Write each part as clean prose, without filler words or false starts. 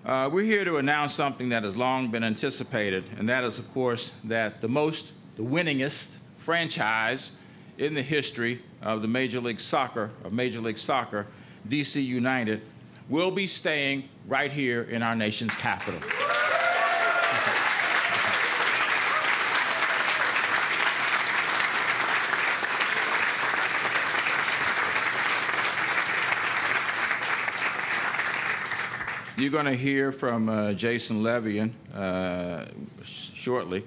We're here to announce something that has long been anticipated, and that is, of course, that the winningest franchise in the history of the Major League Soccer, DC United, will be staying right here in our nation's capital. You're going to hear from Jason Levian shortly,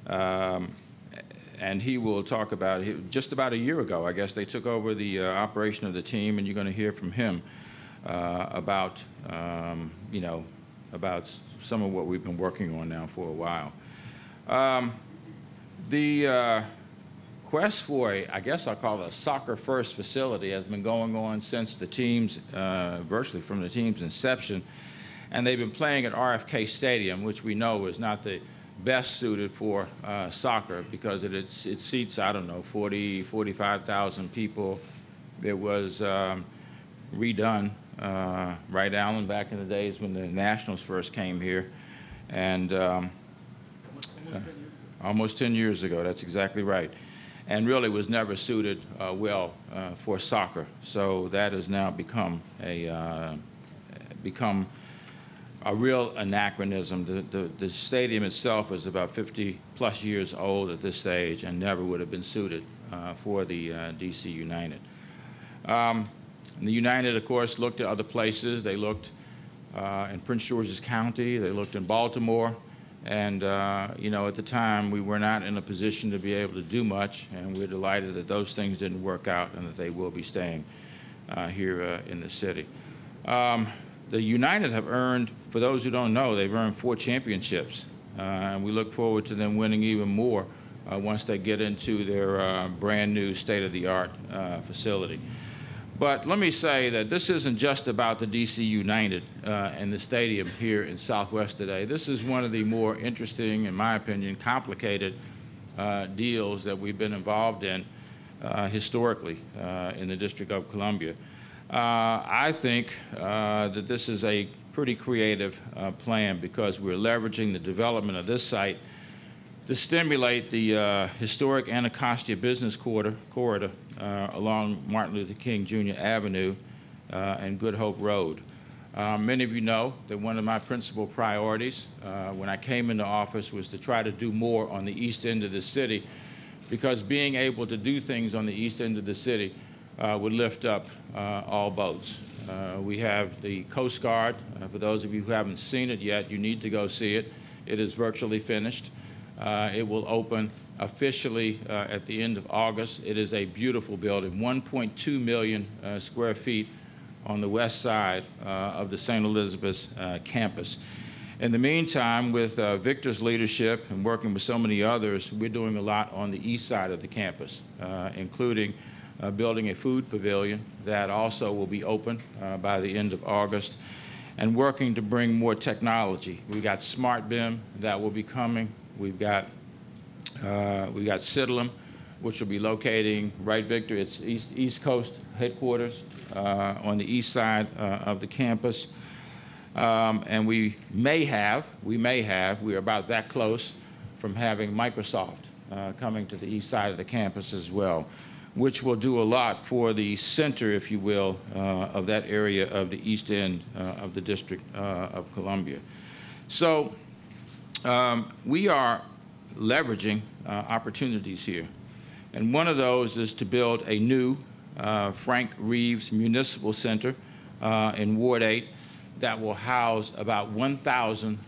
and he will talk about it. Just about a year ago, I guess, they took over the operation of the team, and you're going to hear from him about, about some of what we've been working on now for a while. The quest for I guess I'll call it a soccer-first facility has been going on since the team's, virtually from the team's inception. And they've been playing at RFK Stadium, which we know is not the best suited for soccer because it seats, I don't know, 45,000 people. It was redone, right, Alan, back in the days when the Nationals first came here. And almost 10 years ago, that's exactly right. And really was never suited well for soccer. So that has now become a real anachronism. The stadium itself is about 50+ years old at this stage and never would have been suited for the DC United. The United, of course, looked at other places. They looked in Prince George's County. They looked in Baltimore. And, at the time, we were not in a position to be able to do much, and we're delighted that those things didn't work out and that they will be staying here in the city. The United have earned, for those who don't know, they've earned 4 championships, and we look forward to them winning even more once they get into their brand new state-of-the-art facility. But let me say that this isn't just about the DC United and the stadium here in Southwest today. This is one of the more interesting, in my opinion, complicated deals that we've been involved in historically in the District of Columbia. I think that this is a pretty creative plan because we're leveraging the development of this site to stimulate the historic Anacostia business corridor along Martin Luther King Jr. Avenue and Good Hope Road. Many of you know that one of my principal priorities when I came into office was to try to do more on the east end of the city because being able to do things on the east end of the city would lift up all boats. We have the Coast Guard. For those of you who haven't seen it yet, you need to go see it. It is virtually finished. It will open officially at the end of August. It is a beautiful building, 1.2 million square feet on the west side of the St. Elizabeth's campus. In the meantime, with Victor's leadership and working with so many others, we're doing a lot on the east side of the campus, including building a food pavilion that also will be open by the end of August, and working to bring more technology. We've got Smart BIM that will be coming. We've got Sidlum, which will be locating, right, Victor? It's East Coast headquarters on the east side of the campus. And we are about that close from having Microsoft coming to the east side of the campus as well, which will do a lot for the center, if you will, of that area of the east end of the District of Columbia. So we are leveraging opportunities here. And one of those is to build a new Frank Reeves Municipal Center in Ward 8 that will house about 1,000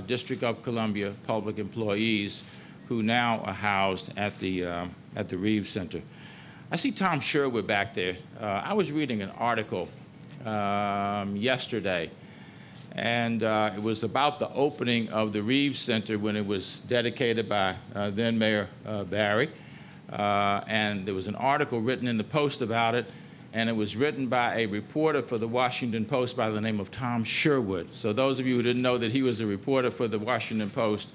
District of Columbia public employees who now are housed at the Reeves Center. I see Tom Sherwood back there. I was reading an article yesterday, and it was about the opening of the Reeves Center when it was dedicated by then Mayor Barry. And there was an article written in the Post about it, and it was written by a reporter for the Washington Post by the name of Tom Sherwood. So those of you who didn't know that he was a reporter for the Washington Post,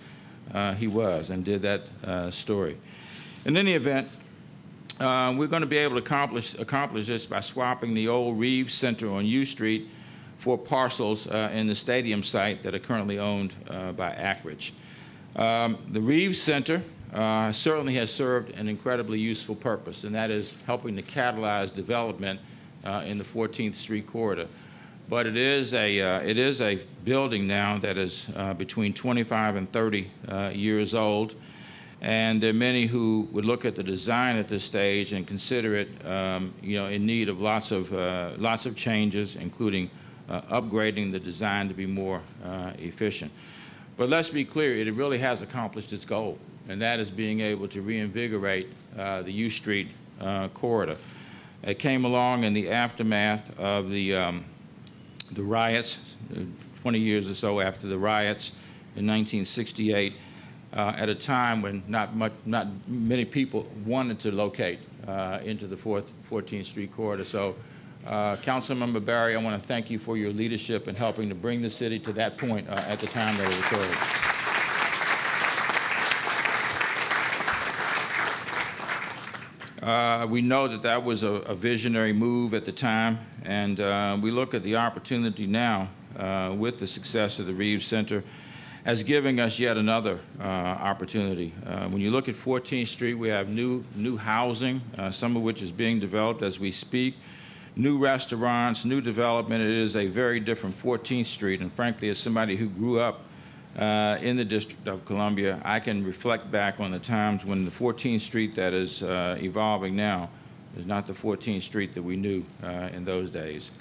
he was and did that story. In any event, we're going to be able to accomplish this by swapping the old Reeves Center on U Street for parcels in the stadium site that are currently owned by Ackridge. The Reeves Center certainly has served an incredibly useful purpose, and that is helping to catalyze development in the 14th Street corridor. But it is a building now that is between 25 and 30 years old, and there are many who would look at the design at this stage and consider it, in need of lots of changes, including upgrading the design to be more efficient. But let's be clear, it really has accomplished its goal, and that is being able to reinvigorate the U Street corridor. It came along in the aftermath of the riots, 20 years or so after the riots in 1968, at a time when not many people wanted to locate into the 14th Street corridor. So, Councilmember Barry, I want to thank you for your leadership in helping to bring the city to that point at the time that it occurred. We know that that was a visionary move at the time, and we look at the opportunity now with the success of the Reeves Center as giving us yet another opportunity. When you look at 14th Street, we have new housing, some of which is being developed as we speak, new restaurants, new development. It is a very different 14th Street, and frankly, as somebody who grew up in the District of Columbia, I can reflect back on the times when the 14th Street that is evolving now is not the 14th Street that we knew in those days.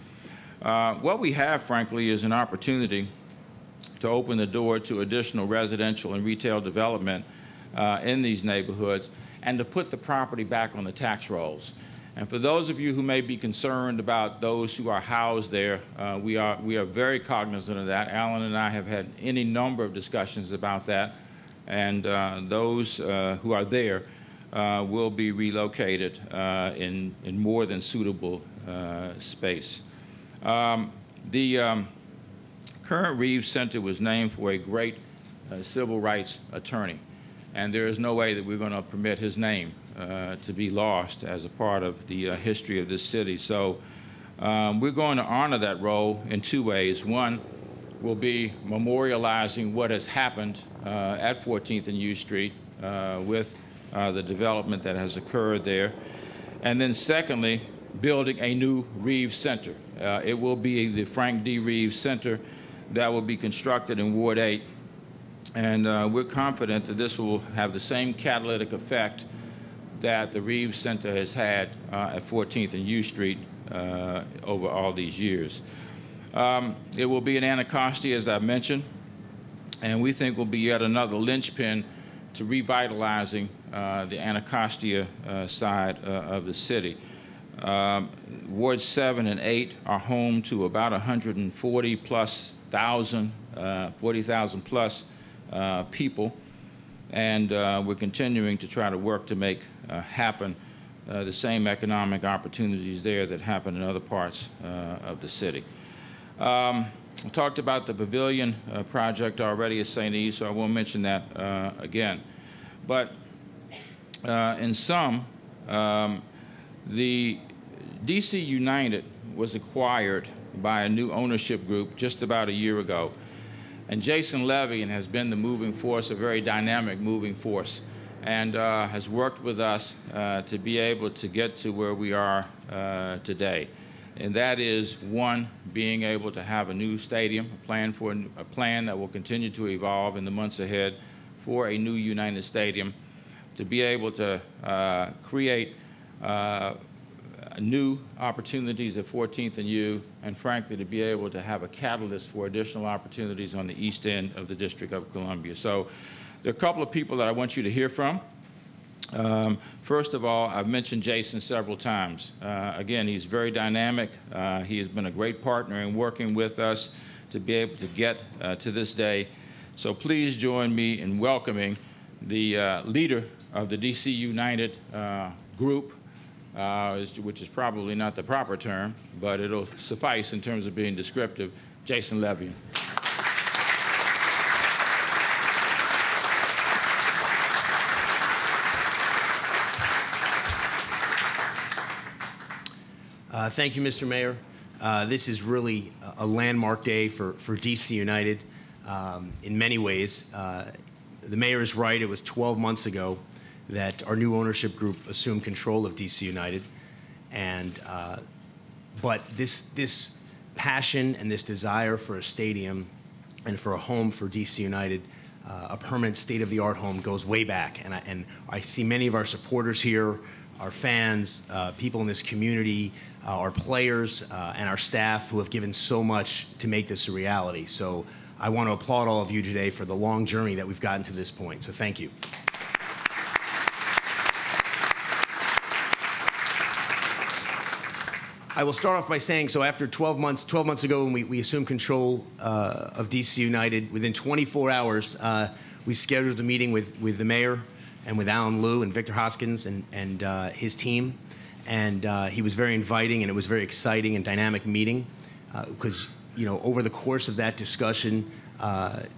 What we have, frankly, is an opportunity to open the door to additional residential and retail development in these neighborhoods and to put the property back on the tax rolls. And for those of you who may be concerned about those who are housed there, we are very cognizant of that. Alan and I have had any number of discussions about that, and those who are there will be relocated in more than suitable space. The current Reeves Center was named for a great civil rights attorney, and there is no way that we're going to permit his name to be lost as a part of the history of this city. So we're going to honor that role in two ways. One will be memorializing what has happened at 14th and U Street with the development that has occurred there. And then secondly, building a new Reeves Center. It will be the Frank D. Reeves Center that will be constructed in Ward 8. And we're confident that this will have the same catalytic effect that the Reeves Center has had at 14th and U Street over all these years. It will be in Anacostia, as I mentioned, and we think will be yet another linchpin to revitalizing the Anacostia side of the city. Wards 7 and 8 are home to about 40,000 plus people, and we're continuing to try to work to make happen the same economic opportunities there that happen in other parts of the city. I talked about the pavilion project already at St. E, so I won't mention that again. But in sum, the DC United was acquired by a new ownership group just about a year ago. And Jason Levian has been the moving force, a very dynamic moving force, and has worked with us to be able to get to where we are today. And that is, one, being able to have a new stadium, a plan that will continue to evolve in the months ahead for a new United Stadium, to be able to create new opportunities at 14th and U, and frankly, to be able to have a catalyst for additional opportunities on the east end of the District of Columbia. So there are a couple of people that I want you to hear from. First of all, I've mentioned Jason several times. Again, he's very dynamic. He has been a great partner in working with us to be able to get to this day. So please join me in welcoming the leader of the DC United group, which is probably not the proper term, but it'll suffice in terms of being descriptive, Jason Levian. Thank you, Mr. Mayor. This is really a landmark day for DC United in many ways. The mayor is right. It was 12 months ago that our new ownership group assumed control of DC United. And, but this passion and this desire for a stadium and for a home for DC United, a permanent state-of-the-art home, goes way back. And I see many of our supporters here, our fans, people in this community, our players, and our staff who have given so much to make this a reality. So I want to applaud all of you today for the long journey that we've gotten to this point. So thank you. I will start off by saying, so after 12 months ago when we assumed control of DC United, within 24 hours, we scheduled a meeting with the mayor and with Alan Liu and Victor Hoskins and his team. And he was very inviting, and it was a very exciting and dynamic meeting because, you know, over the course of that discussion,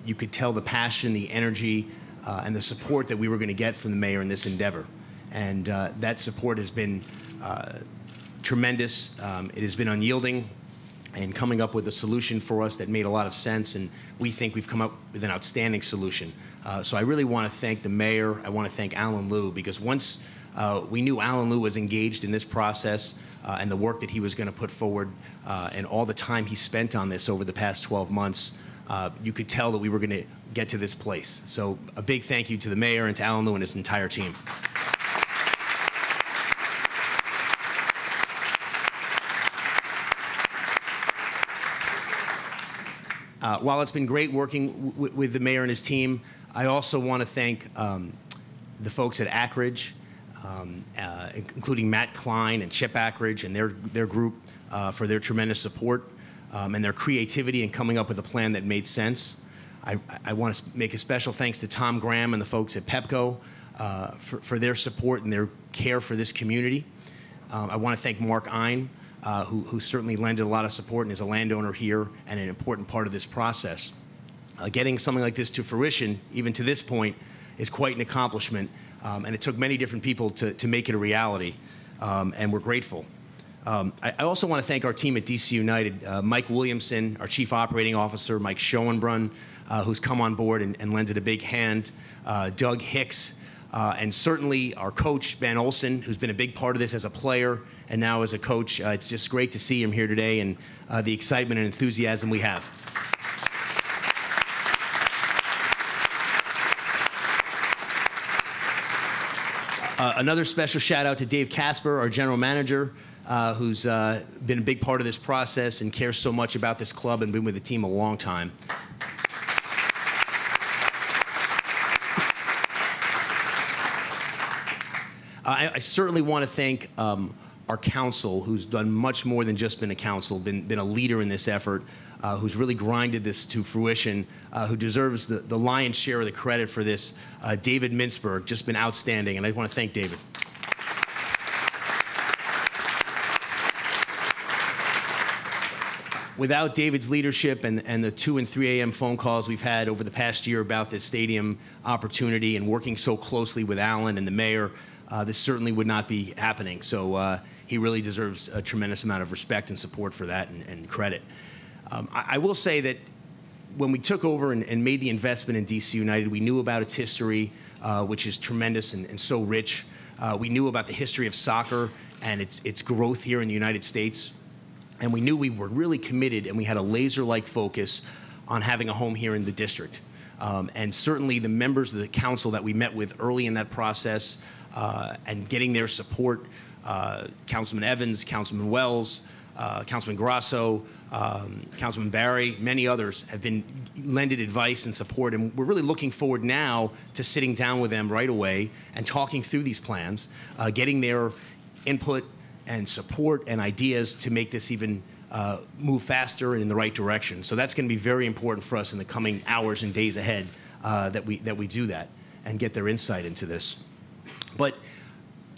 you could tell the passion, the energy, and the support that we were going to get from the mayor in this endeavor. And that support has been tremendous. It has been unyielding and coming up with a solution for us that made a lot of sense, and we think we've come up with an outstanding solution. So I really want to thank the mayor. I want to thank Alan Liu, because once we knew Alan Liu was engaged in this process and the work that he was going to put forward and all the time he spent on this over the past 12 months, you could tell that we were going to get to this place. So a big thank you to the mayor and to Alan Liu and his entire team. While it's been great working with the mayor and his team, I also want to thank the folks at Ackridge, including Matt Klein and Chip Ackridge and their group for their tremendous support and their creativity in coming up with a plan that made sense. I want to make a special thanks to Tom Graham and the folks at Pepco for their support and their care for this community. I want to thank Mark Ein, who certainly lended a lot of support and is a landowner here and an important part of this process. Getting something like this to fruition, even to this point, is quite an accomplishment, and it took many different people to make it a reality, and we're grateful. I also want to thank our team at DC United, Mike Williamson, our Chief Operating Officer, Mike Schoenbrunn, who's come on board and lended a big hand, Doug Hicks, and certainly our coach, Ben Olson, who's been a big part of this as a player and now as a coach. It's just great to see him here today and the excitement and enthusiasm we have. Another special shout out to Dave Casper, our general manager, who's been a big part of this process and cares so much about this club and been with the team a long time. I certainly want to thank our council, who's done much more than just been a council, been a leader in this effort, who's really grinded this to fruition, who deserves the lion's share of the credit for this. David Mintzberg, just been outstanding, and I want to thank David. Without David's leadership and the 2 and 3 a.m. phone calls we've had over the past year about this stadium opportunity and working so closely with Alan and the mayor, this certainly would not be happening. So he really deserves a tremendous amount of respect and support for that and credit. I will say that when we took over and made the investment in DC United, we knew about its history, which is tremendous and so rich. We knew about the history of soccer and its growth here in the United States. And we knew we were really committed and we had a laser-like focus on having a home here in the district. And certainly the members of the council that we met with early in that process and getting their support, Councilman Evans, Councilman Wells, Councilman Grasso, Councilman Barry, many others have been lended advice and support, and we're really looking forward now to sitting down with them right away and talking through these plans, getting their input and support and ideas to make this even move faster and in the right direction. So that's going to be very important for us in the coming hours and days ahead that we do that and get their insight into this. But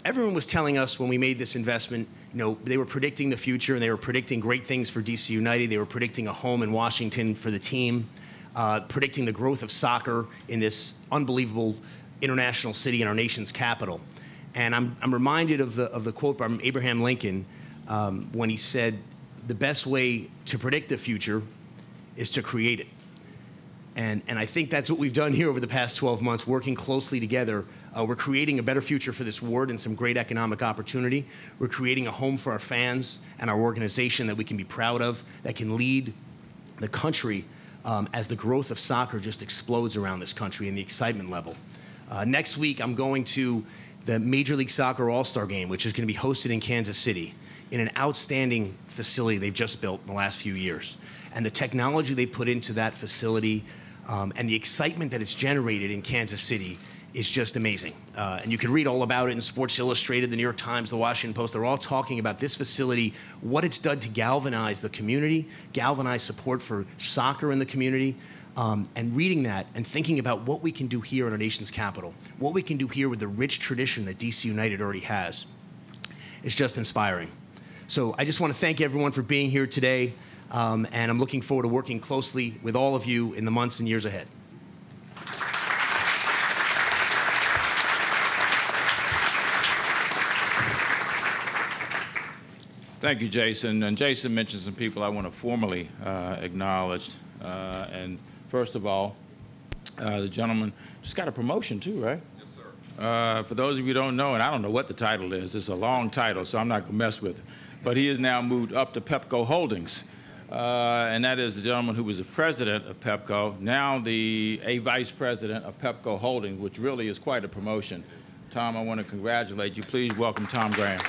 everyone was telling us when we made this investment, you know, they were predicting the future and they were predicting great things for DC United. They were predicting a home in Washington for the team, predicting the growth of soccer in this unbelievable international city in our nation's capital. And I'm reminded of the quote from Abraham Lincoln when he said, the best way to predict the future is to create it. And I think that's what we've done here over the past 12 months, working closely together. We're creating a better future for this ward and some great economic opportunity. We're creating a home for our fans and our organization that we can be proud of, that can lead the country as the growth of soccer just explodes around this country and the excitement level. Next week, I'm going to the Major League Soccer All-Star Game, which is going to be hosted in Kansas City in an outstanding facility they've just built in the last few years. And the technology they put into that facility and the excitement that it's generated in Kansas City is just amazing. And you can read all about it in Sports Illustrated, the New York Times, the Washington Post. They're all talking about this facility, what it's done to galvanize the community, galvanize support for soccer in the community, and reading that and thinking about what we can do here in our nation's capital, what we can do here with the rich tradition that DC United already has. It's just inspiring. So I just want to thank everyone for being here today. And I'm looking forward to working closely with all of you in the months and years ahead. Thank you, Jason. And Jason mentioned some people I want to formally acknowledge. And first of all, the gentleman just got a promotion too, right? Yes, sir. For those of you who don't know, and I don't know what the title is, it's a long title, so I'm not going to mess with it. But he has now moved up to Pepco Holdings. And that is the gentleman who was the president of Pepco, now a vice president of Pepco Holdings, which really is quite a promotion. Tom, I want to congratulate you. Please welcome Tom Graham.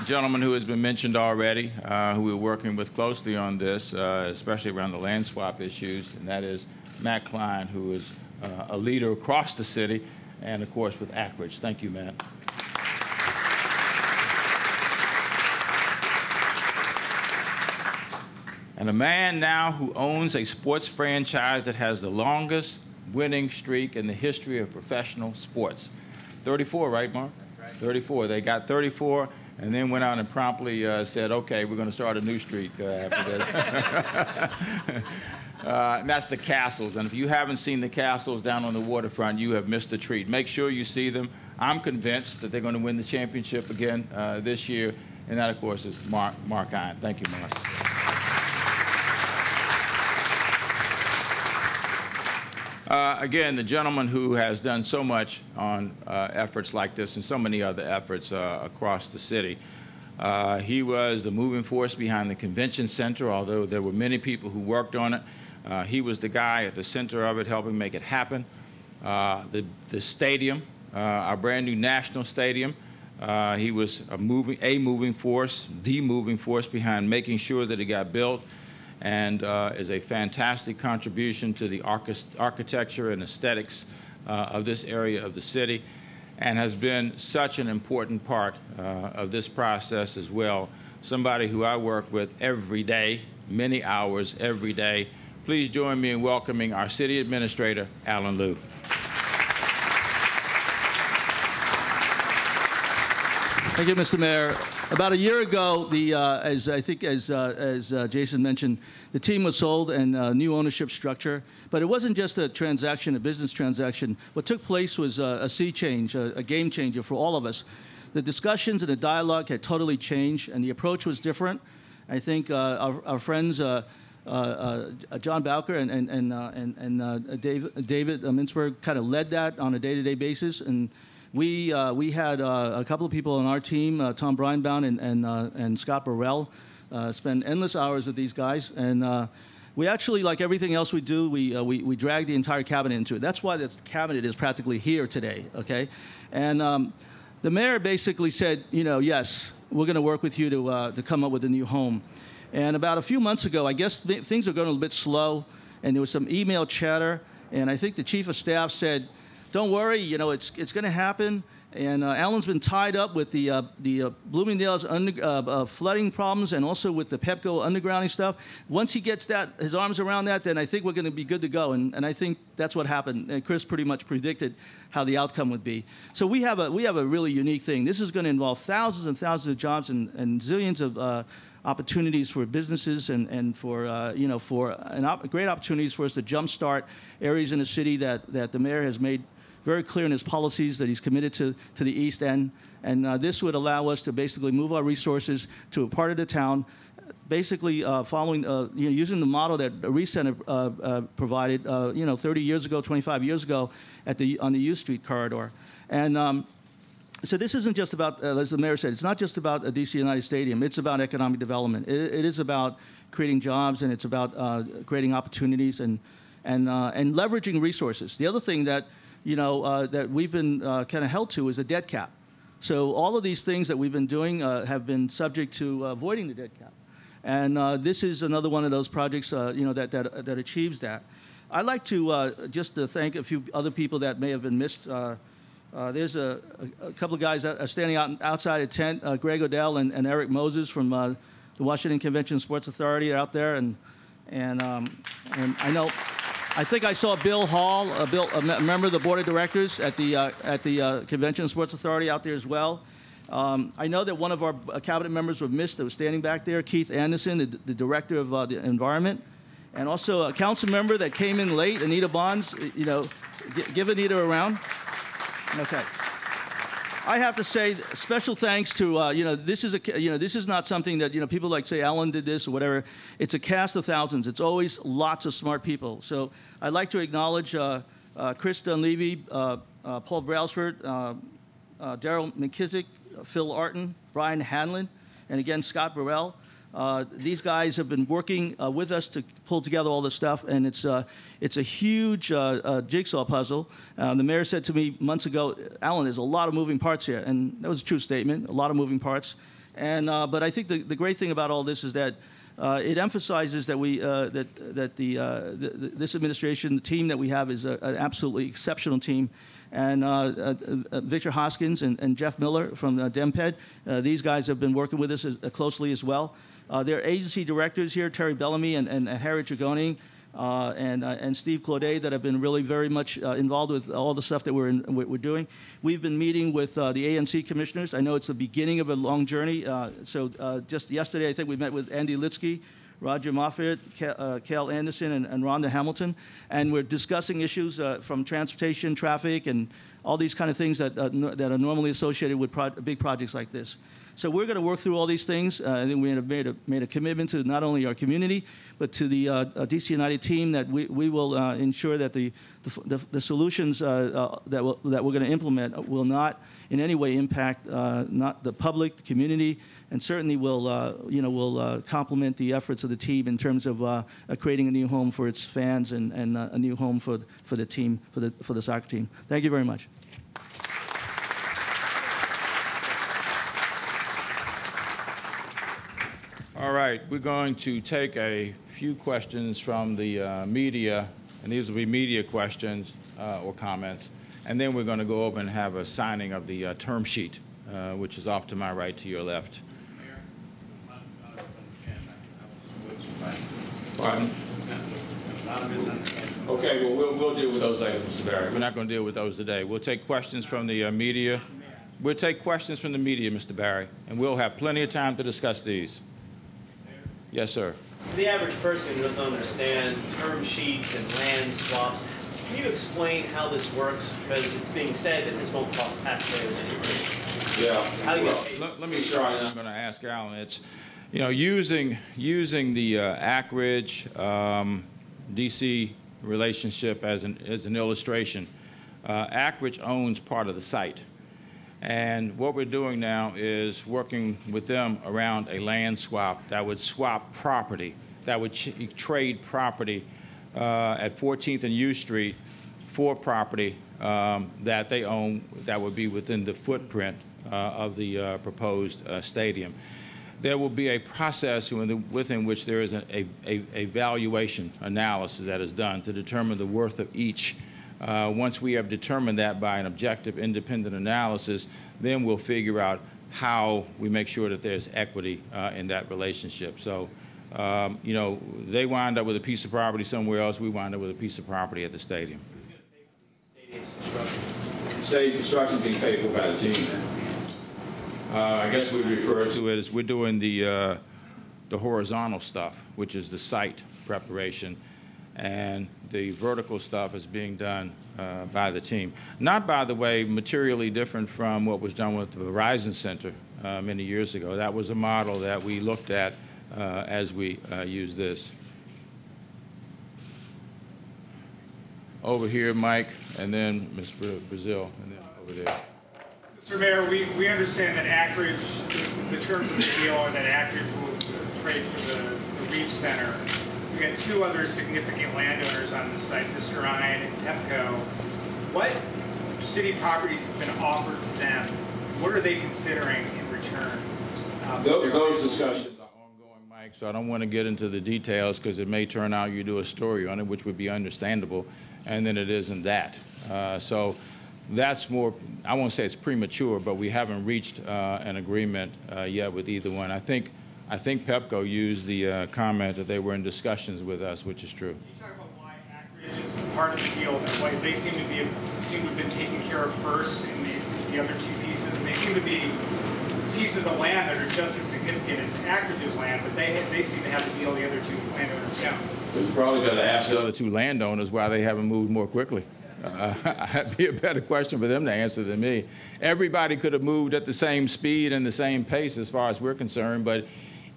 A gentleman who has been mentioned already, who we're working with closely on this, especially around the land swap issues, and that is Matt Klein, who is a leader across the city, and of course with Ackridge. Thank you, Matt. And a man now who owns a sports franchise that has the longest winning streak in the history of professional sports. 34, right, Mark? That's right. 34. They got 34 and then went out and promptly said, okay, we're going to start a new streak after this. And that's the Castles. And if you haven't seen the Castles down on the waterfront, you have missed a treat. Make sure you see them. I'm convinced that they're going to win the championship again this year. And that, of course, is Mark Iron. Thank you, Mark. Again, the gentleman who has done so much on efforts like this and so many other efforts across the city. He was the moving force behind the convention center, although there were many people who worked on it. He was the guy at the center of it, helping make it happen. The stadium, our brand new national stadium, he was the moving force behind making sure that it got built, and is a fantastic contribution to the architecture and aesthetics of this area of the city, and has been such an important part of this process as well. Somebody who I work with every day, many hours every day. Please join me in welcoming our city administrator, Alan Liu. Thank you, Mr. Mayor. About a year ago, as Jason mentioned, the team was sold and a new ownership structure. But it wasn't just a transaction, a business transaction. What took place was a sea change, a game changer for all of us. The discussions and the dialogue had totally changed, and the approach was different. I think our friends, John Bowker and David Mintzberg kind of led that on a day-to-day basis. And we had a couple of people on our team, Tom Breinbaum and Scott Burrell, spend endless hours with these guys. And we actually, like everything else we do, we drag the entire cabinet into it. That's why the cabinet is practically here today, okay? And the mayor basically said, you know, yes, we're going to work with you to come up with a new home. And about a few months ago, I guess things are going a little bit slow, and there was some email chatter, and I think the chief of staff said, don't worry, you know, it's going to happen. And Alan's been tied up with the Bloomingdale's flooding problems and also with the Pepco undergrounding stuff. Once he gets his arms around that, then I think we're going to be good to go. And I think that's what happened. And Chris pretty much predicted how the outcome would be. So we have a really unique thing. This is going to involve thousands and thousands of jobs and zillions of opportunities for businesses and for great opportunities for us to jumpstart areas in the city that the mayor has made very clear in his policies that he's committed to the East End. And this would allow us to basically move our resources to a part of the town, basically following, using the model that Reeves Center provided, 30 years ago, 25 years ago, on the U Street corridor. And so this isn't just about, as the mayor said, it's not just about a DC United Stadium. It's about economic development. It is about creating jobs, and it's about creating opportunities and leveraging resources. The other thing that that we've been kind of held to is a debt cap. So all of these things that we've been doing have been subject to avoiding the debt cap. And this is another one of those projects, that achieves that. I'd like to just to thank a few other people that may have been missed. There's a couple of guys that are standing outside a tent, Greg Odell and Eric Moses from the Washington Convention and Sports Authority are out there, and I think I saw Bill Hall, a member of the board of directors at the Convention and Sports Authority out there as well. I know that one of our cabinet members was missed that was standing back there, Keith Anderson, the director of the environment, and also a council member that came in late, Anita Bonds. Give Anita a round. Okay. I have to say special thanks to this is not something that people like say Alan did this or whatever. It's a cast of thousands. It's always lots of smart people. So I'd like to acknowledge Chris Dunleavy, Paul Brailsford, Daryl McKissick, Phil Arton, Brian Hanlon, and again Scott Burrell. These guys have been working with us to pull together all this stuff, and it's a huge jigsaw puzzle. The mayor said to me months ago, Alan, there's a lot of moving parts here, and that was a true statement, a lot of moving parts. And but I think the great thing about all this is that it emphasizes that this administration, the team that we have, is an absolutely exceptional team. And Victor Hoskins and Jeff Miller from DemPed, these guys have been working with us closely as well. There are agency directors here, Terry Bellamy and Harry Trigoni, and Steve Claudet, that have been really very much involved with all the stuff that we're doing. We've been meeting with the ANC commissioners. I know it's the beginning of a long journey. Just yesterday, I think we met with Andy Litsky, Roger Moffett, Cal Anderson, and Rhonda Hamilton, and we're discussing issues from transportation, traffic, and all these kind of things that are normally associated with big projects like this. So we're going to work through all these things. I think we have made a commitment to not only our community, but to the DC United team that we will ensure that the solutions that we're going to implement will not in any way impact not the public, the community, and certainly will complement the efforts of the team in terms of creating a new home for its fans and a new home for the team, for the soccer team. Thank you very much. All right, we're going to take a few questions from the media, and these will be media questions or comments, and then we're going to go over and have a signing of the term sheet, which is off to my right, to your left. Pardon? Okay, well, we'll deal with those later, Mr. Barry. We're not going to deal with those today. We'll take questions from the media. We'll take questions from the media, Mr. Barry, and we'll have plenty of time to discuss these. Yes, sir. For the average person who doesn't understand term sheets and land swaps, can you explain how this works? Because it's being said that this won't cost taxpayers anything. Yeah. How do you get paid? Let me try. I'm going to ask Alan. It's, using the Ackridge DC relationship as an illustration. Ackridge owns part of the site. And what we're doing now is working with them around a land swap that would swap property, that would trade property at 14th and U Street for property that they own that would be within the footprint of the proposed stadium. There will be a process within which there is a valuation analysis that is done to determine the worth of each. Once we have determined that by an objective, independent analysis, then we'll figure out how we make sure that there's equity in that relationship. So, they wind up with a piece of property somewhere else. We wind up with a piece of property at the stadium. Stadium construction being paid for by the team. I guess we refer to it as we're doing the horizontal stuff, which is the site preparation. and the vertical stuff is being done by the team. Not, by the way, materially different from what was done with the Reeves Center many years ago. That was a model that we looked at as we used this. Over here, Mike, and then Ms. Brazil, and then over there. Mr. Mayor, we understand that Acreage, the terms of the deal are that Acreage will trade for the Reeves Center. So we got two other significant landowners on the site, Mr. Ryan and Pepco. What city properties have been offered to them? What are they considering in return? Those discussions are ongoing, Mike, so I don't want to get into the details because it may turn out you do a story on it, which would be understandable, and then it isn't that. So that's more, I won't say it's premature, but we haven't reached an agreement yet with either one. I think Pepco used the comment that they were in discussions with us, which is true. Can you talk about why Acreage is part of the deal, and why they seem to have been taken care of first in the other two pieces, and they seem to be pieces of land that are just as significant as Acreage's land, but they seem to have to deal the other two landowners down. We probably got to ask the other two landowners why they haven't moved more quickly. That'd be a better question for them to answer than me. Everybody could have moved at the same speed and the same pace as far as we're concerned, but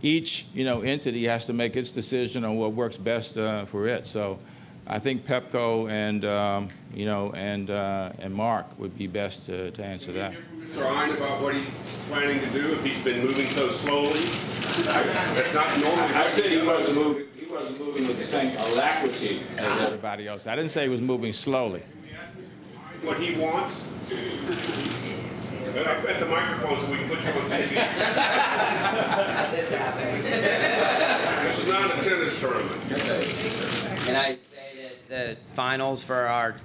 each entity has to make its decision on what works best for it. So I think Pepco and and Mark would be best to answer that. Mr. Ryan about what he's planning to do if he's been moving so slowly. That's not normal. I said he wasn't moving. He wasn't moving with the same alacrity as everybody else. I didn't say he was moving slowly. What he wants. At the microphone so we can put you on TV. This happened. This is not a tennis tournament. And I say that the finals for our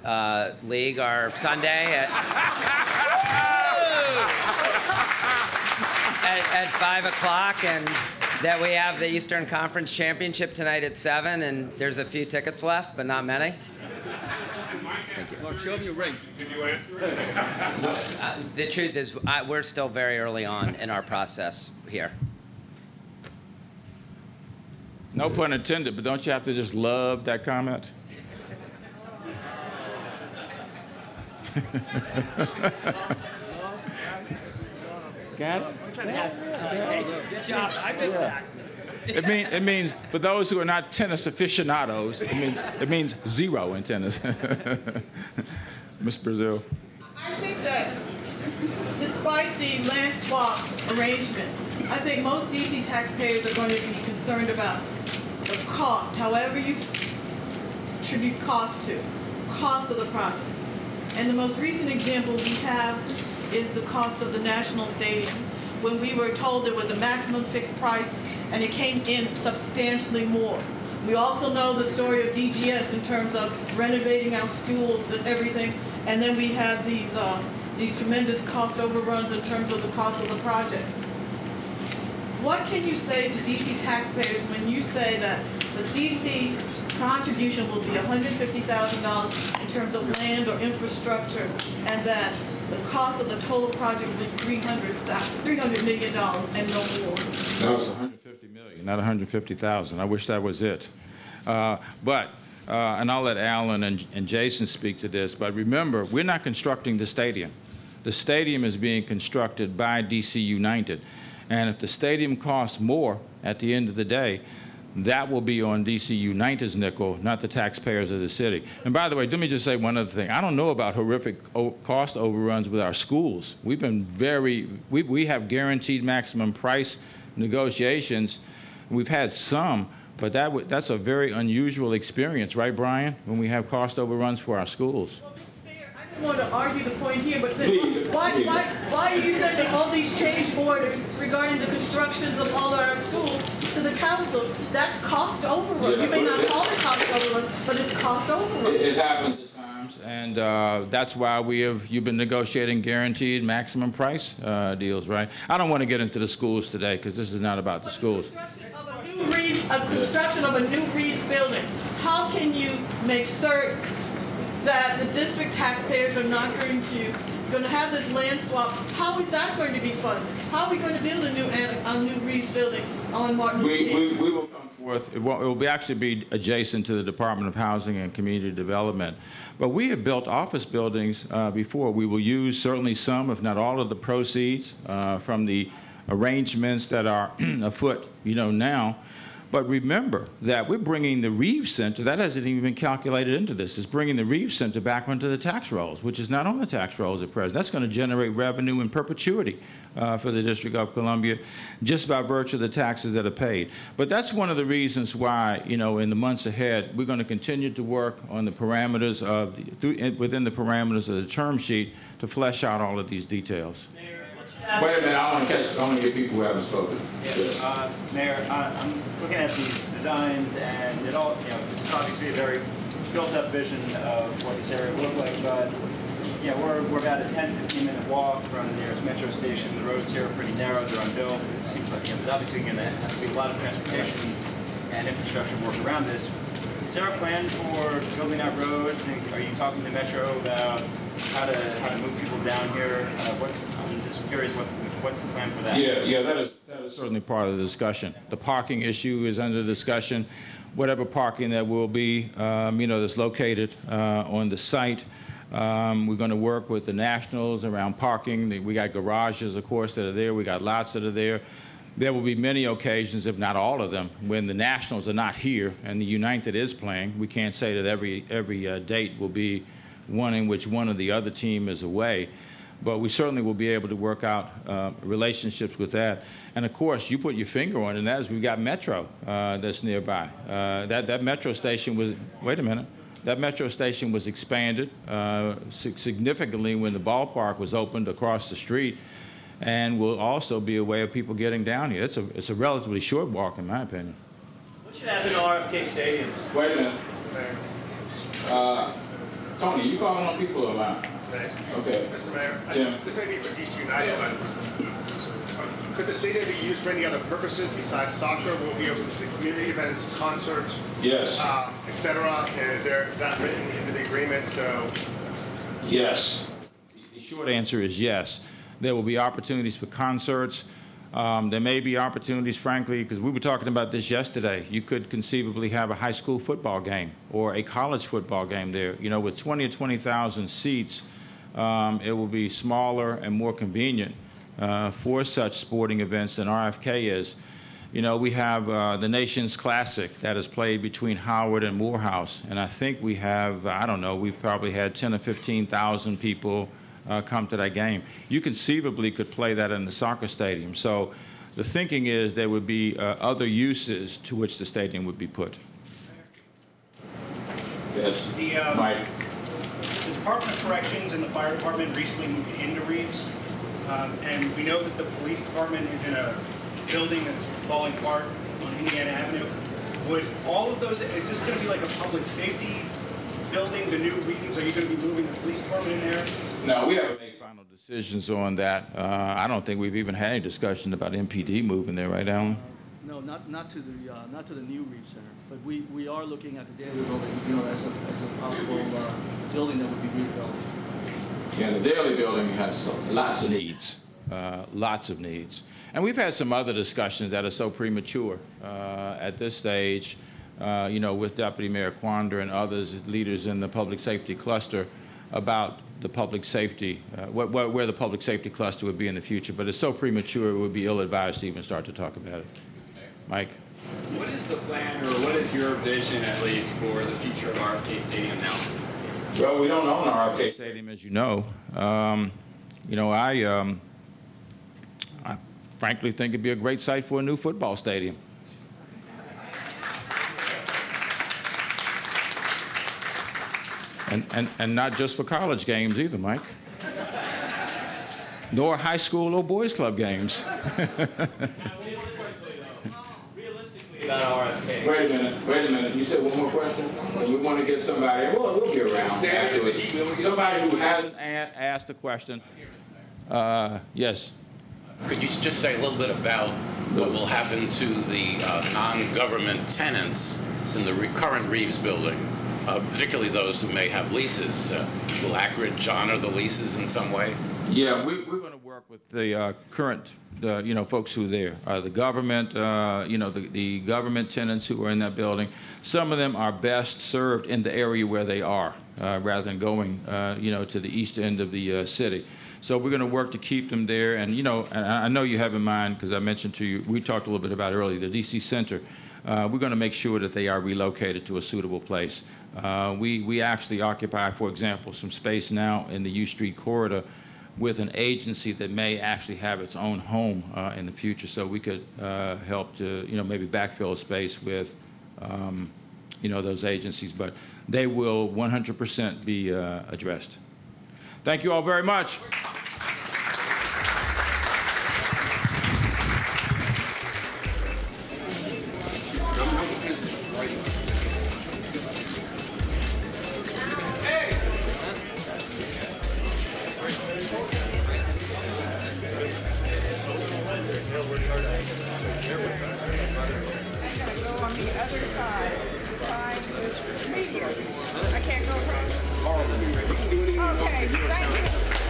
league are Sunday at 5 o'clock, and that we have the Eastern Conference Championship tonight at 7, and there's a few tickets left, but not many. Mark, show me your ring. Did you answer? The truth is, we're still very early on in our process here. No pun intended, but don't you have to just love that comment? Got it? Good job. I missed that. It means for those who are not tennis aficionados, it means zero in tennis. Ms. Brazil. I think that despite the land swap arrangement, I think most DC taxpayers are going to be concerned about the cost, however you attribute cost of the project. And the most recent example we have is the cost of the National Stadium, when we were told there was a maximum fixed price and it came in substantially more. We also know the story of DGS in terms of renovating our schools and everything, and then we have these tremendous cost overruns in terms of the cost of the project. What can you say to DC taxpayers when you say that the DC contribution will be $150,000 in terms of land or infrastructure, and that the cost of the total project will be $300 million and no more? That was $150 million, not $150,000. I wish that was it. And I'll let Alan and Jason speak to this, but remember, we're not constructing the stadium. The stadium is being constructed by DC United. And if the stadium costs more at the end of the day, that will be on DC United's nickel, not the taxpayers of the city. And by the way, let me just say one other thing. I don't know about horrific cost overruns with our schools. We've been we have guaranteed maximum price negotiations. We've had some, but that's a very unusual experience, right, Brian, when we have cost overruns for our schools? Well, Mr. Mayor, I don't want to argue the point here, but then why are you sending all these change orders regarding the constructions of all our schools to the council? That's cost overrun. Yeah, you may not call it cost overrun, but it's cost overrun. It happens at times, and that's why you've been negotiating guaranteed maximum price deals, right? I don't want to get into the schools today because this is not about the schools. Construction of a new Reeves building. How can you make certain that the district taxpayers are not going to have this land swap? How is that going to be funded? How are we going to build a new Reeves building on Martin Luther King? We will come It will actually be adjacent to the Department of Housing and Community Development. But we have built office buildings before. We will use certainly some, if not all, of the proceeds from the arrangements that are afoot, now. But remember that we're bringing the Reeves Center, that hasn't even been calculated into this, it's bringing the Reeves Center back onto the tax rolls, which is not on the tax rolls at present. That's going to generate revenue in perpetuity for the District of Columbia, just by virtue of the taxes that are paid. But that's one of the reasons why, in the months ahead, we're going to continue to work on the parameters of, within the parameters of the term sheet to flesh out all of these details. Wait a minute, I want to get people who haven't spoken. Yeah, Mayor, I'm looking at these designs, and it all, this is obviously a very built-up vision of what this area will look like, but, we're about a 10, 15-minute walk from the nearest metro station. The roads here are pretty narrow, they're unbuilt. It seems like, there's obviously going to have to be a lot of transportation and infrastructure work around this. Is there a plan for building out roads, and are you talking to Metro about how to move people down here? I'm just curious, what's the plan for that? Yeah, that is certainly part of the discussion. The parking issue is under discussion. Whatever parking that will be, that's located on the site. We're going to work with the nationals around parking. We got garages, of course, that are there. We got lots that are there. There will be many occasions, if not all of them, when the nationals are not here and the United is playing. We can't say that every date will be one in which one or the other team is away. But we certainly will be able to work out relationships with that. And of course, you put your finger on it, and that is we've got Metro that's nearby. That Metro station was, wait a minute, that Metro station was expanded significantly when the ballpark was opened across the street, and will also be a way of people getting down here. It's a relatively short walk, in my opinion. What should happen to RFK Stadium? Wait a minute. Tony, you calling on people or not? Thanks. Okay. Mr. Mayor, Tim. This may be for East United, but could the stadium be used for any other purposes besides soccer? Will we be able to do community events, concerts, yes, etc.? Is that written into the agreement? So, yes. The short answer is yes. There will be opportunities for concerts. There may be opportunities, frankly, because we were talking about this yesterday. You could conceivably have a high school football game or a college football game there. With 20 or 20,000 seats, it will be smaller and more convenient for such sporting events than RFK is. We have the Nation's Classic that is played between Howard and Morehouse, and I think we have, I don't know, we've probably had 10 or 15,000 people come to that game. You conceivably could play that in the soccer stadium. So the thinking is there would be other uses to which the stadium would be put. Yes, Mike. The Department of Corrections and the Fire Department recently moved into Reeves, and we know that the police department is in a building that's falling apart on Indiana Avenue. Would all of those, is this going to be like a public safety building, the new Reeves? Are you going to be moving the police department in there? No, we haven't made final decisions on that. I don't think we've even had any discussion about MPD moving there, right, Alan? No, not to the new Reeves Center, but we are looking at the Daily building, as a possible building that would be rebuilt. Yeah, the Daily building has lots of needs, lots of needs. And we've had some other discussions that are so premature at this stage, with Deputy Mayor Quander and others, leaders in the public safety cluster, about the public safety, where the public safety cluster would be in the future. But it's so premature, it would be ill-advised to even start to talk about it. Mike? What is the plan, or what is your vision, at least, for the future of RFK Stadium now? Well, we don't own RFK Stadium, as you know. I frankly think it'd be a great site for a new football stadium. And not just for college games either, Mike. Nor high school or boys club games. Realistically about RFK. Wait a minute. You said one more question? We want to get somebody, we'll be around afterwards. Somebody who hasn't asked a question. Yes. Could you just say a little bit about what will happen to the non-government tenants in the current Reeves building? Particularly those who may have leases. Will Anchorage honor the leases in some way? Yeah, we're going to work work with the current, folks who are there. The government, the government tenants who are in that building. Some of them are best served in the area where they are, rather than going, to the east end of the city. So we're going to work to keep them there. And, and I know you have in mind, because I mentioned to you, we talked a little bit about it earlier, the DC Center. We're going to make sure that they are relocated to a suitable place. We actually occupy, for example, some space now in the U Street corridor with an agency that may actually have its own home in the future. So we could help to, maybe backfill a space with, those agencies. But they will 100% be addressed. Thank you all very much. Okay, thank you.